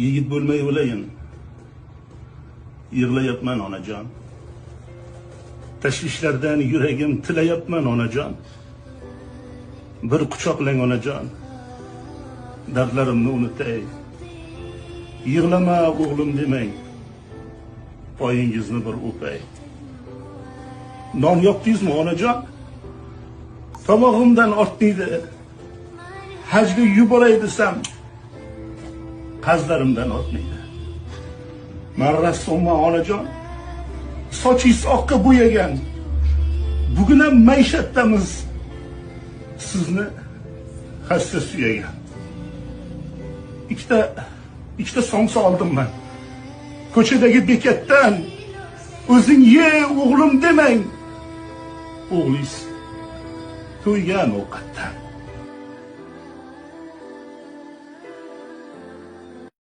Yigit bo'lmay o'layin. Yig'layapman onajon. Tashvishlardan yuragim tilayapman onajon. Bir quchoqlang onajon. Dardlarimni unutay. Yig'lama o'g'lim demang. Poyingizni bir o'pay. Non yopdingizmi onajon? Tomog'imdan ortmaydi. Hajga yuboray desam, qazlarimdan ortmaydi. Men rassomman onajon. Sochingiz oqqa bo'yagan. Bugun ham maishatdamiz. Sizni hassa suyagan. Ikkita somsa oldim men. Ko'chadagi bekatdan o'zing ye o'g'lim demang. O'g'lingiz to'ygan ovqatdan.